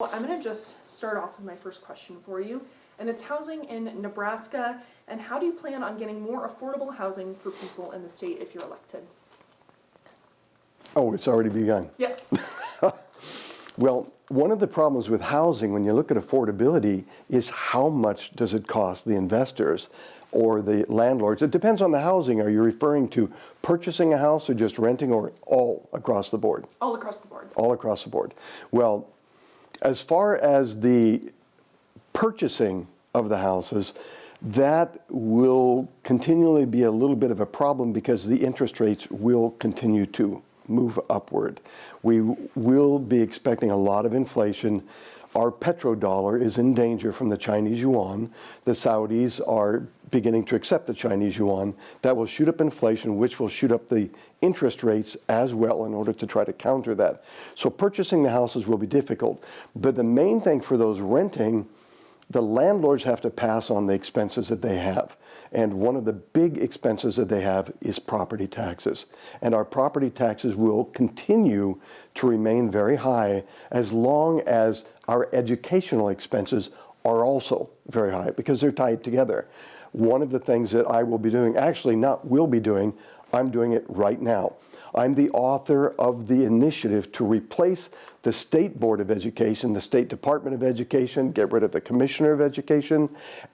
Well, I'm going to just start off with my first question for you, and it's housing in Nebraska, and how do you plan on getting more affordable housing for people in the state if you're elected? Oh, it's already begun. Yes. Well, one of the problems with housing when you look at affordability is how much does it cost the investors or the landlords. It depends on the housing. Are you referring to purchasing a house or just renting, or all across the board? All across the board. All across the board. Well, as far as the purchasing of the houses, that will continually be a little bit of a problem because the interest rates will continue to move upward. We will be expecting a lot of inflation. Our petrodollar is in danger from the Chinese yuan. The Saudis are beginning to accept the Chinese yuan. That will shoot up inflation, which will shoot up the interest rates as well in order to try to counter that. So purchasing the houses will be difficult. But the main thing for those renting, the landlords have to pass on the expenses that they have. And one of the big expenses that they have is property taxes. And our property taxes will continue to remain very high as long as our educational expenses are also very high because they're tied together. One of the things that I will be doing, actually not will be doing, I'm doing it right now. I'm the author of the initiative to replace the State Board of Education, the State Department of Education, get rid of the Commissioner of Education,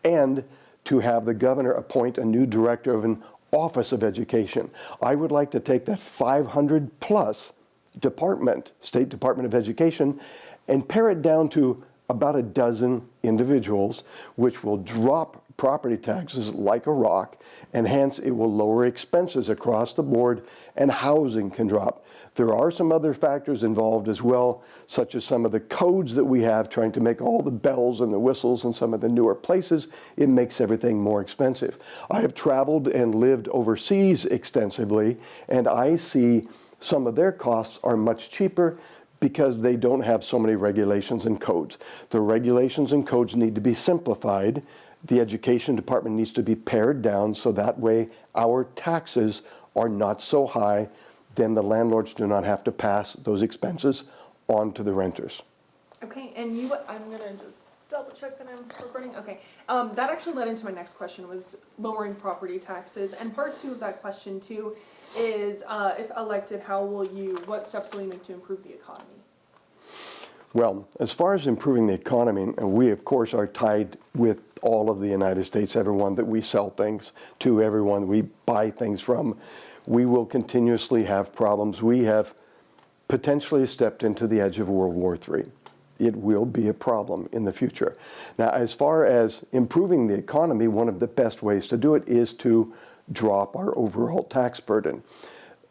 and to have the governor appoint a new director of an Office of Education. I would like to take that 500 plus department, State Department of Education, and pare it down to about a dozen individuals, which will drop property taxes like a rock, and hence it will lower expenses across the board, and housing can drop. There are some other factors involved as well, such as some of the codes that we have trying to make all the bells and the whistles in some of the newer places. It makes everything more expensive. I have traveled and lived overseas extensively, and I see some of their costs are much cheaper because they don't have so many regulations and codes. The regulations and codes need to be simplified. The education department needs to be pared down so that way our taxes are not so high, then the landlords do not have to pass those expenses on to the renters. Okay, and I'm going to just double check that I'm recording. Okay, that actually led into my next question, was lowering property taxes. And part two of that question too is, if elected, what steps will you make to improve the economy? Well, as far as improving the economy, and we of course are tied with all of the United States, everyone that we sell things to, everyone we buy things from, we will continuously have problems. We have potentially stepped into the edge of World War III. It will be a problem in the future. Now, as far as improving the economy, one of the best ways to do it is to drop our overall tax burden.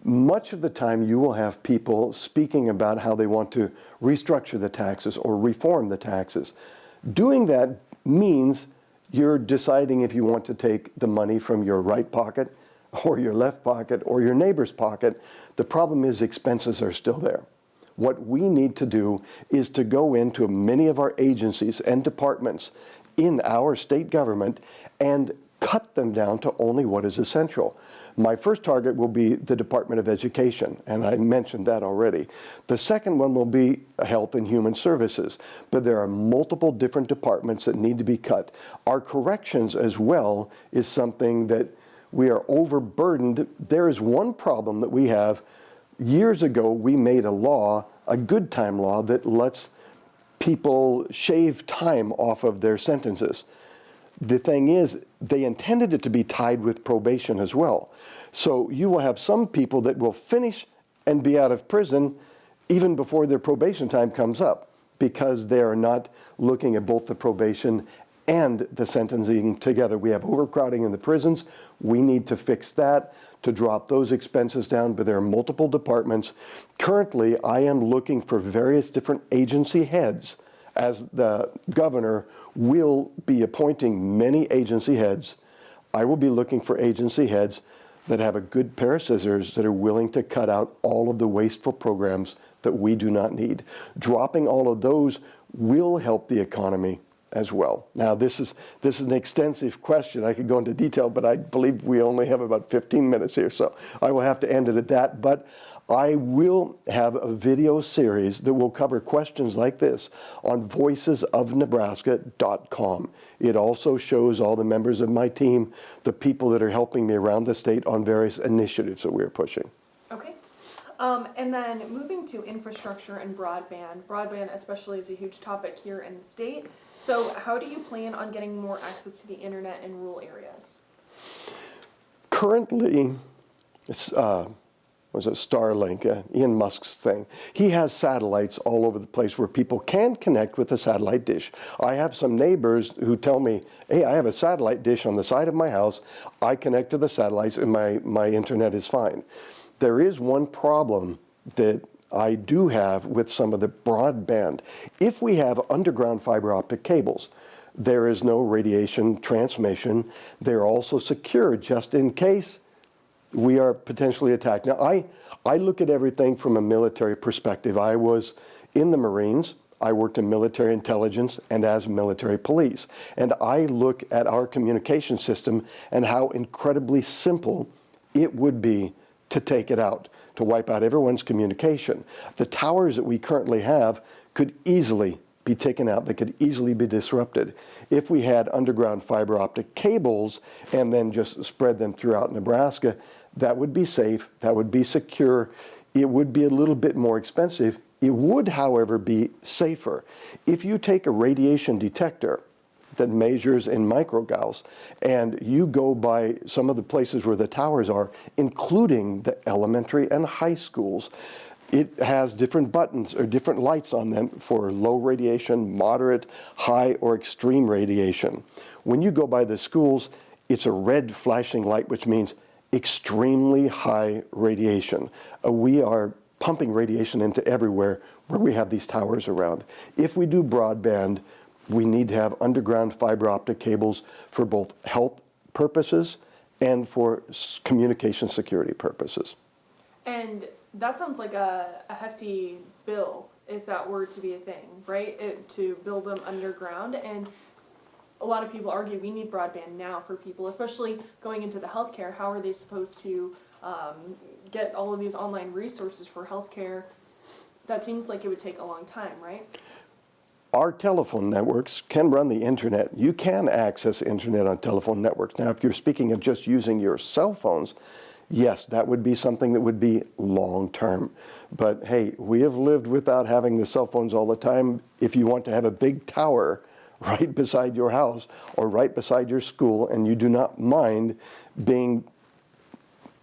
Much of the time you will have people speaking about how they want to restructure the taxes or reform the taxes. Doing that means you're deciding if you want to take the money from your right pocket or your left pocket or your neighbor's pocket. The problem is expenses are still there. What we need to do is to go into many of our agencies and departments in our state government and cut them down to only what is essential. My first target will be the Department of Education, and I mentioned that already. The second one will be Health and Human Services, but there are multiple different departments that need to be cut. Our corrections as well is something that we are overburdened. There is one problem that we have. Years ago, we made a law, a good time law, that lets people shave time off of their sentences. The thing is, they intended it to be tied with probation as well. So you will have some people that will finish and be out of prison even before their probation time comes up because they are not looking at both the probation and the sentencing together. We have overcrowding in the prisons. We need to fix that to drop those expenses down, but there are multiple departments. Currently, I am looking for various different agency heads, as the governor will be appointing many agency heads. I will be looking for agency heads that have a good pair of scissors that are willing to cut out all of the wasteful programs that we do not need. Dropping all of those will help the economy as well. Now, this is an extensive question. I could go into detail, but I believe we only have about 15 minutes here, so I will have to end it at that. But I will have a video series that will cover questions like this on voicesofnebraska.com. It also shows all the members of my team, the people that are helping me around the state on various initiatives that we're pushing. Okay. And then moving to infrastructure and broadband. Broadband especially is a huge topic here in the state. So how do you plan on getting more access to the internet in rural areas? Currently, it's was it Starlink, Elon Musk's thing. He has satellites all over the place where people can connect with a satellite dish. I have some neighbors who tell me, hey, I have a satellite dish on the side of my house. I connect to the satellites and my internet is fine. There is one problem that I do have with some of the broadband. If we have underground fiber optic cables, there is no radiation transmission. They're also secure just in case we are potentially attacked. Now, I look at everything from a military perspective. I was in the Marines. I worked in military intelligence and as military police. And I look at our communication system and how incredibly simple it would be to take it out, to wipe out everyone's communication. The towers that we currently have could easily be taken out, they could easily be disrupted. If we had underground fiber optic cables and then just spread them throughout Nebraska, that would be safe, that would be secure. It would be a little bit more expensive. It would, however, be safer. If you take a radiation detector that measures in microgauss and you go by some of the places where the towers are, including the elementary and high schools, it has different buttons or different lights on them for low radiation, moderate, high, or extreme radiation. When you go by the schools, it's a red flashing light, which means extremely high radiation. We are pumping radiation into everywhere where we have these towers around. If we do broadband, we need to have underground fiber optic cables for both health purposes and for communication security purposes. And that sounds like a hefty bill if that were to be a thing, right? To build them underground. And a lot of people argue we need broadband now for people, especially going into the healthcare. How are they supposed to get all of these online resources for healthcare? That seems like it would take a long time, right? Our telephone networks can run the internet. You can access internet on telephone networks. Now, if you're speaking of just using your cell phones, yes, that would be something that would be long-term. But hey, we have lived without having the cell phones all the time. If you want to have a big tower right beside your house or right beside your school, and you do not mind being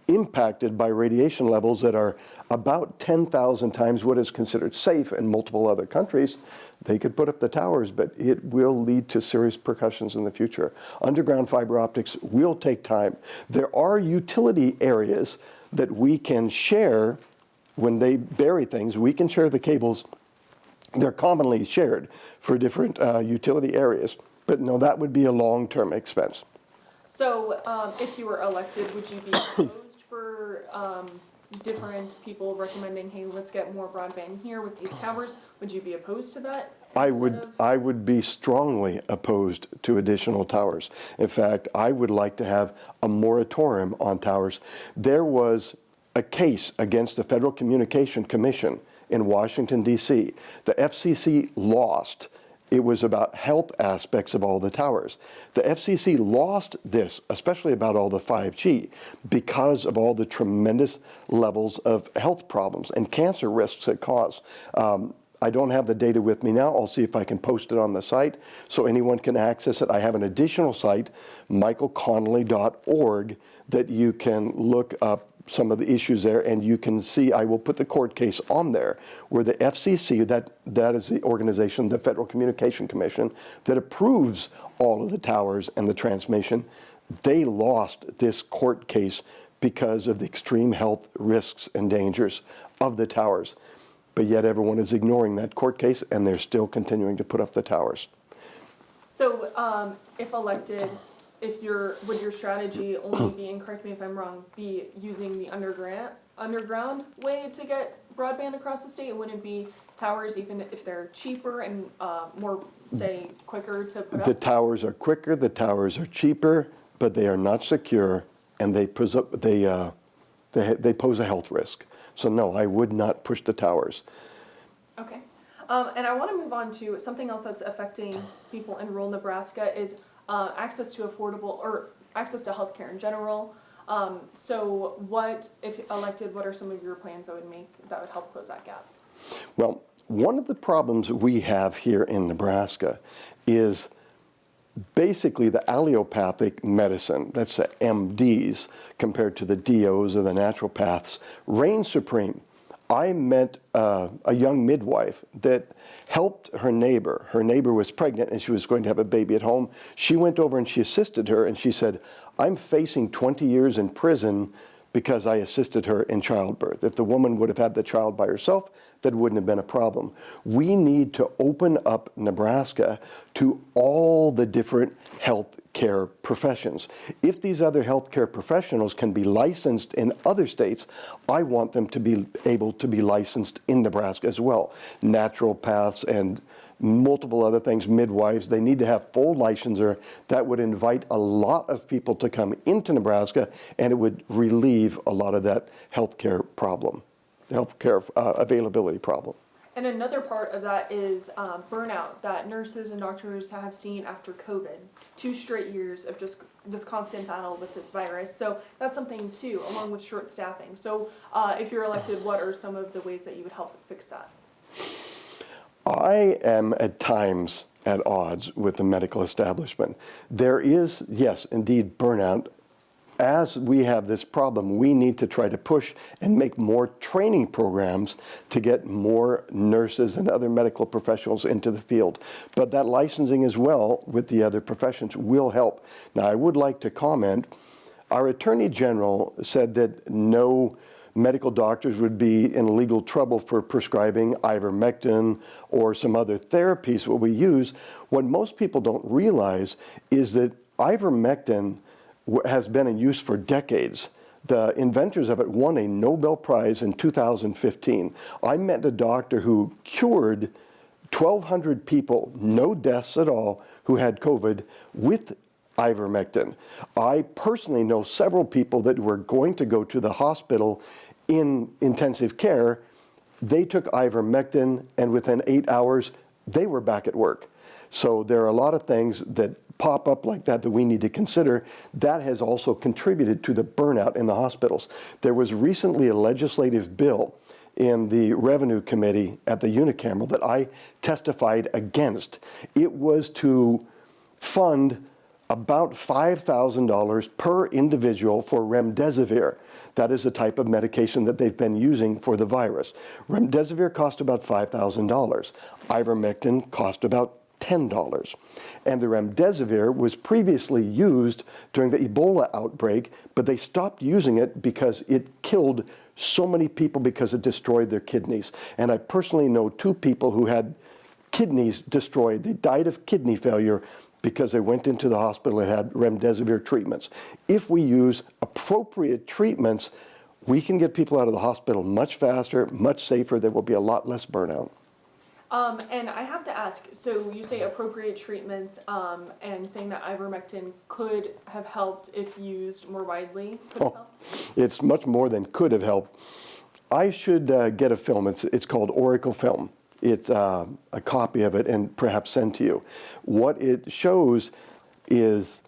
impacted by radiation levels that are about 10,000 times what is considered safe in multiple other countries, they could put up the towers, but it will lead to serious repercussions in the future. Underground fiber optics will take time. There are utility areas that we can share when they bury things. We can share the cables. They're commonly shared for different utility areas, but no, that would be a long-term expense. So if you were elected, would you be opposed for different people recommending, hey, let's get more broadband here with these towers? Would you be opposed to that? I would be strongly opposed to additional towers. In fact, I would like to have a moratorium on towers. There was a case against the Federal Communication Commission in Washington, D.C. The FCC lost. It was about health aspects of all the towers. The FCC lost this, especially about all the 5G, because of all the tremendous levels of health problems and cancer risks it caused. I don't have the data with me now. I'll see if I can post it on the site so anyone can access it. I have an additional site, michaelconnely.org, that you can look up some of the issues there, and you can see, I will put the court case on there, where the FCC, that is the organization, the Federal Communication Commission, that approves all of the towers and the transmission, they lost this court case because of the extreme health risks and dangers of the towers. But yet everyone is ignoring that court case, and they're still continuing to put up the towers. So if elected, would your strategy only be, and correct me if I'm wrong, be using the underground way to get broadband across the state? It wouldn't be towers, even if they're cheaper and more, say, quicker to put up? The towers are quicker, the towers are cheaper, but they are not secure, and they pose a health risk. So no, I would not push the towers. Okay. And I want to move on to something else that's affecting people in rural Nebraska is access to affordable or access to healthcare in general. So what, if elected, what are some of your plans that would help close that gap? Well, one of the problems we have here in Nebraska is basically the allopathic medicine, that's the MDs, compared to the DOs or the naturopaths, reign supreme. I met a young midwife that helped her neighbor. Her neighbor was pregnant and she was going to have a baby at home. She went over and she assisted her and she said, I'm facing 20 years in prison because I assisted her in childbirth. If the woman would have had the child by herself, that wouldn't have been a problem. We need to open up Nebraska to all the different health care professions. If these other healthcare professionals can be licensed in other states, I want them to be able to be licensed in Nebraska as well. Naturopaths and multiple other things, midwives, they need to have full licensure. That would invite a lot of people to come into Nebraska, and it would relieve a lot of that healthcare problem, healthcare availability problem. And another part of that is burnout that nurses and doctors have seen after COVID. 2 straight years of just this constant battle with this virus. So that's something too, along with short staffing. So if you're elected, what are some of the ways that you would help fix that? I am at times at odds with the medical establishment. There is, yes, indeed, burnout. As we have this problem, we need to try to push and make more training programs to get more nurses and other medical professionals into the field. But that licensing as well with the other professions will help. Now, I would like to comment, our Attorney General said that no medical doctors would be in legal trouble for prescribing ivermectin or some other therapies what we use. What most people don't realize is that ivermectin has been in use for decades. The inventors of it won a Nobel Prize in 2015. I met a doctor who cured 1,200 people, no deaths at all, who had COVID with ivermectin. I personally know several people that were going to go to the hospital in intensive care. They took ivermectin, and within 8 hours, they were back at work. So there are a lot of things that pop up like that we need to consider. That has also contributed to the burnout in the hospitals. There was recently a legislative bill in the Revenue Committee at the unicameral that I testified against. It was to fund about $5,000 per individual for remdesivir. That is the type of medication that they've been using for the virus. Remdesivir cost about $5,000. Ivermectin cost about $10. And the remdesivir was previously used during the Ebola outbreak, but they stopped using it because it killed so many people because it destroyed their kidneys. And I personally know 2 people who had kidneys destroyed. They died of kidney failure because they went into the hospital and had remdesivir treatments. If we use appropriate treatments, we can get people out of the hospital much faster, much safer. There will be a lot less burnout. And I have to ask, so you say appropriate treatments, and saying that ivermectin could have helped if used more widely. Could have helped? It's much more than could have helped. I should get a film. It's called Oracle Film. It's a copy of it and perhaps sent to you. What it shows is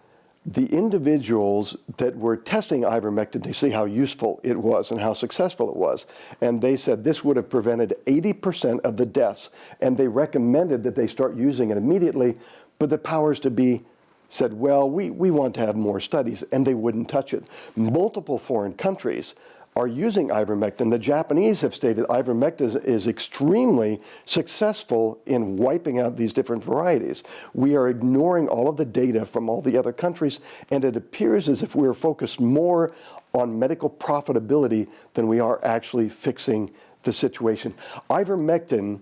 the individuals that were testing ivermectin to see how useful it was and how successful it was. And they said this would have prevented 80% of the deaths. And they recommended that they start using it immediately. But the powers to be said, well, we want to have more studies. And they wouldn't touch it. Multiple foreign countries are using ivermectin. The Japanese have stated ivermectin is extremely successful in wiping out these different varieties. We are ignoring all of the data from all the other countries, and it appears as if we're focused more on medical profitability than we are actually fixing the situation. Ivermectin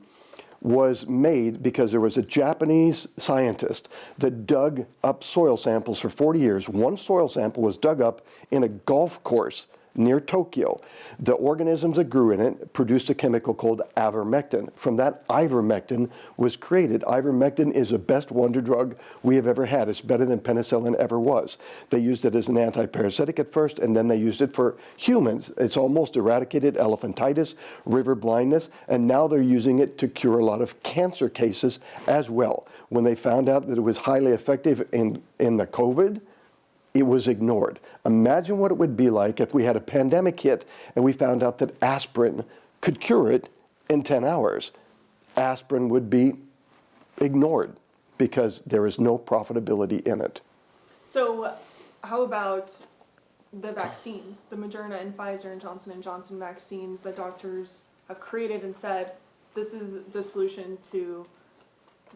was made because there was a Japanese scientist that dug up soil samples for 40 years. One soil sample was dug up in a golf course near Tokyo. The organisms that grew in it produced a chemical called Ivermectin. From that, Ivermectin was created. Ivermectin is the best wonder drug we have ever had. It's better than penicillin ever was. They used it as an anti-parasitic at first, and then they used it for humans. It's almost eradicated elephantitis, river blindness, and now they're using it to cure a lot of cancer cases as well. When they found out that it was highly effective in the COVID, it was ignored. Imagine what it would be like if we had a pandemic hit and we found out that aspirin could cure it in 10 hours. Aspirin would be ignored because there is no profitability in it. So how about the vaccines, the Moderna and Pfizer and Johnson & Johnson vaccines that doctors have created and said, this is the solution to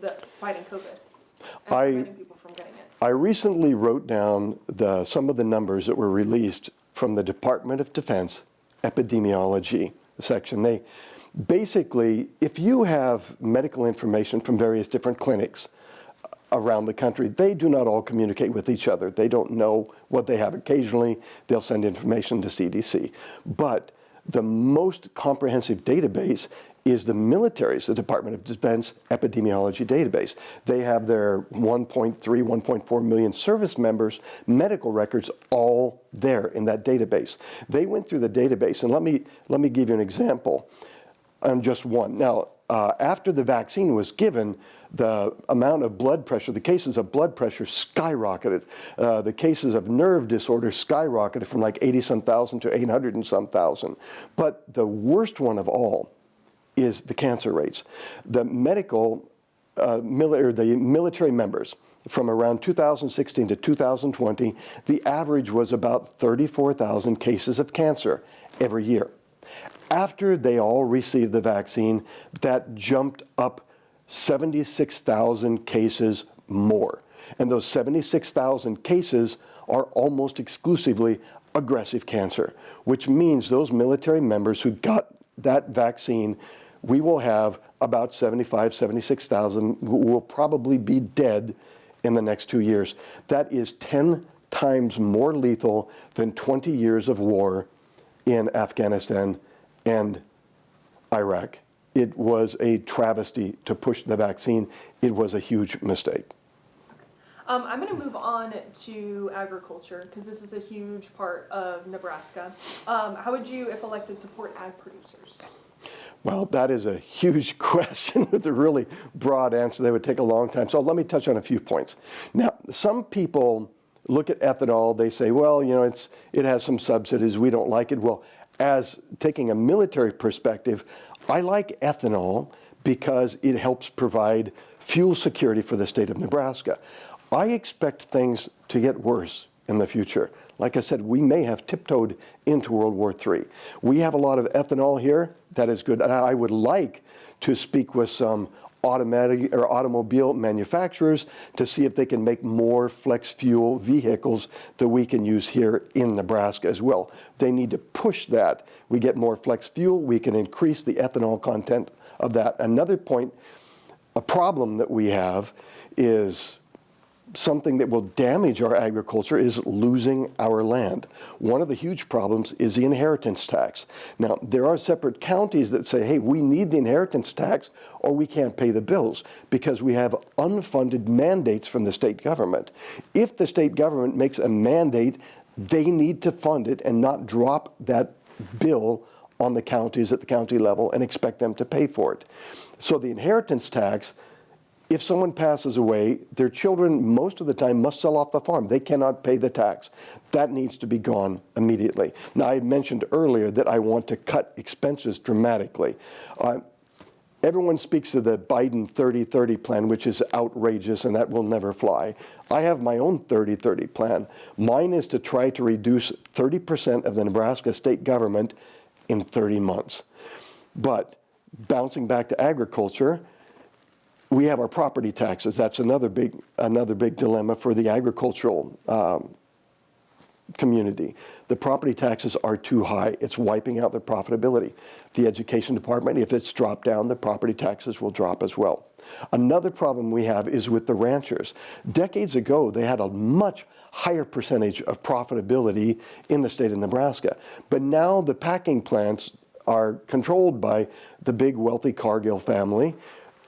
the fighting COVID and preventing people from getting it? I recently wrote down some of the numbers that were released from the Department of Defense epidemiology section. They basically, if you have medical information from various different clinics around the country, they do not all communicate with each other. They don't know what they have. Occasionally, they'll send information to CDC. But the most comprehensive database is the military's, the Department of Defense epidemiology database. They have their 1.3, 1.4 million service members' medical records all there in that database. They went through the database, and let me give you an example on just one. Now, after the vaccine was given, the amount of blood pressure, the cases of blood pressure skyrocketed. The cases of nerve disorder skyrocketed from like 80-some thousand to 800 and some thousand. But the worst one of all is the cancer rates. The military members, from around 2016 to 2020, the average was about 34,000 cases of cancer every year. After they all received the vaccine, that jumped up 76,000 cases more. And those 76,000 cases are almost exclusively aggressive cancer, which means those military members who got that vaccine, we will have about 76,000 who will probably be dead in the next 2 years. That is 10 times more lethal than 20 years of war in Afghanistan and Iraq. It was a travesty to push the vaccine. It was a huge mistake. I'm going to move on to agriculture because this is a huge part of Nebraska. How would you, if elected, support ag producers? Well, that is a huge question with a really broad answer that would take a long time. So let me touch on a few points. Now, some people look at ethanol, they say, well, you know, it has some subsidies, we don't like it. Well, as taking a military perspective, I like ethanol because it helps provide fuel security for the state of Nebraska. I expect things to get worse in the future. Like I said, we may have tiptoed into World War III. We have a lot of ethanol here. That is good. And I would like to speak with some automobile manufacturers to see if they can make more flex fuel vehicles that we can use here in Nebraska as well. They need to push that. We get more flex fuel, we can increase the ethanol content of that. Another point, a problem that we have is something that will damage our agriculture is losing our land. One of the huge problems is the inheritance tax. Now, there are separate counties that say, hey, we need the inheritance tax or we can't pay the bills because we have unfunded mandates from the state government. If the state government makes a mandate, they need to fund it and not drop that bill on the counties at the county level and expect them to pay for it. So the inheritance tax, if someone passes away, their children most of the time must sell off the farm. They cannot pay the tax. That needs to be gone immediately. Now, I had mentioned earlier that I want to cut expenses dramatically. Everyone speaks of the Biden 30-30 plan, which is outrageous and that will never fly. I have my own 30-30 plan. Mine is to try to reduce 30% of the Nebraska state government in 30 months. But bouncing back to agriculture, we have our property taxes. That's another big dilemma for the agricultural community. The property taxes are too high. It's wiping out their profitability. The education department, if it's dropped down, the property taxes will drop as well. Another problem we have is with the ranchers. Decades ago, they had a much higher percentage of profitability in the state of Nebraska. But now the packing plants are controlled by the big wealthy Cargill family,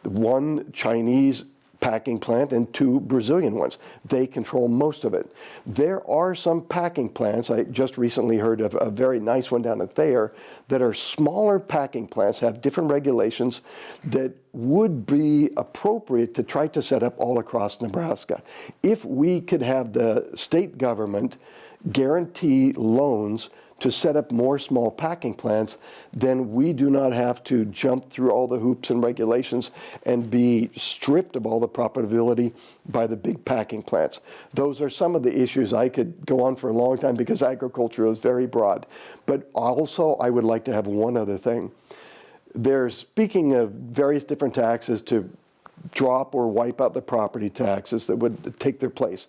one Chinese packing plant and two Brazilian ones. They control most of it. There are some packing plants, I just recently heard of a very nice one down at Thayer, that are smaller packing plants, have different regulations that would be appropriate to try to set up all across Nebraska. If we could have the state government guarantee loans to set up more small packing plants, then we do not have to jump through all the hoops and regulations and be stripped of all the profitability by the big packing plants. Those are some of the issues. I could go on for a long time because agriculture is very broad. But also, I would like to have one other thing. They're speaking of various different taxes to drop or wipe out the property taxes that would take their place.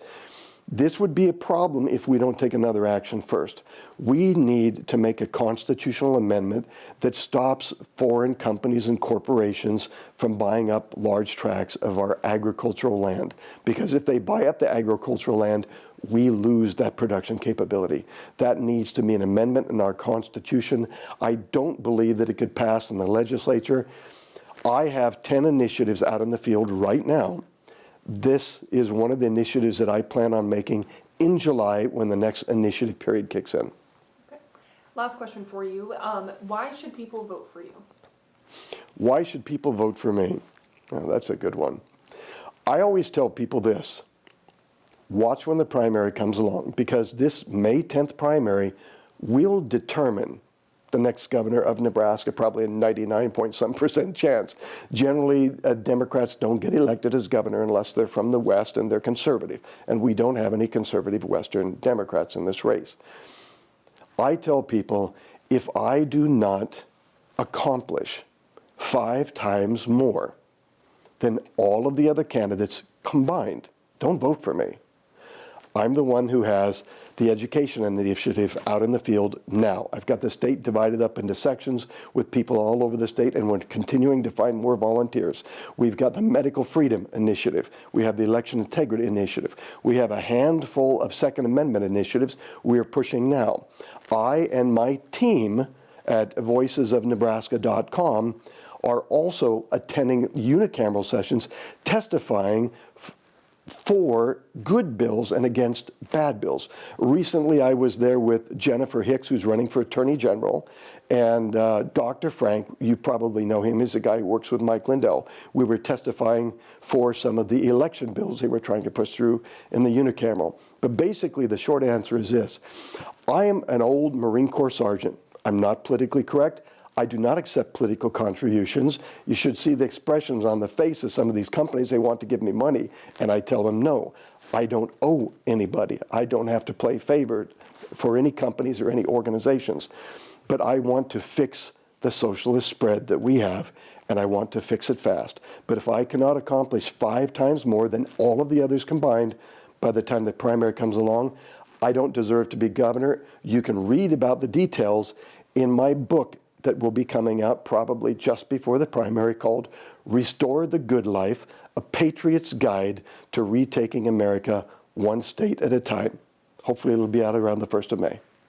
This would be a problem if we don't take another action first. We need to make a constitutional amendment that stops foreign companies and corporations from buying up large tracts of our agricultural land. Because if they buy up the agricultural land, we lose that production capability. That needs to be an amendment in our Constitution. I don't believe that it could pass in the legislature. I have 10 initiatives out in the field right now. This is one of the initiatives that I plan on making in July when the next initiative period kicks in. Okay. Last question for you. Why should people vote for you? Why should people vote for me? Oh, that's a good one. I always tell people this. Watch when the primary comes along, because this May 10th primary will determine the next governor of Nebraska, probably a 99-point-some% chance. Generally, Democrats don't get elected as governor unless they're from the West and they're conservative. And we don't have any conservative Western Democrats in this race. I tell people, if I do not accomplish 5 times more than all of the other candidates combined, don't vote for me. I'm the one who has the education initiative out in the field now. I've got the state divided up into sections with people all over the state, and we're continuing to find more volunteers. We've got the medical freedom initiative. We have the election integrity initiative. We have a handful of Second Amendment initiatives we're pushing now. I and my team at voicesofnebraska.com are also attending unicameral sessions testifying for good bills and against bad bills. Recently, I was there with Jennifer Hicks, who's running for Attorney General, and Dr. Frank, you probably know him, he's a guy who works with Mike Lindell. We were testifying for some of the election bills they were trying to push through in the unicameral. But basically, the short answer is this. I am an old Marine Corps sergeant. I'm not politically correct. I do not accept political contributions. You should see the expressions on the face of some of these companies. They want to give me money, and I tell them no. I don't owe anybody. I don't have to play favor for any companies or any organizations. But I want to fix the socialist spread that we have, and I want to fix it fast. But if I cannot accomplish 5 times more than all of the others combined by the time the primary comes along, I don't deserve to be governor. You can read about the details in my book that will be coming out probably just before the primary, called Restore the Good Life, A Patriot's Guide to Retaking America One State at a Time. Hopefully it'll be out around the 1st of May.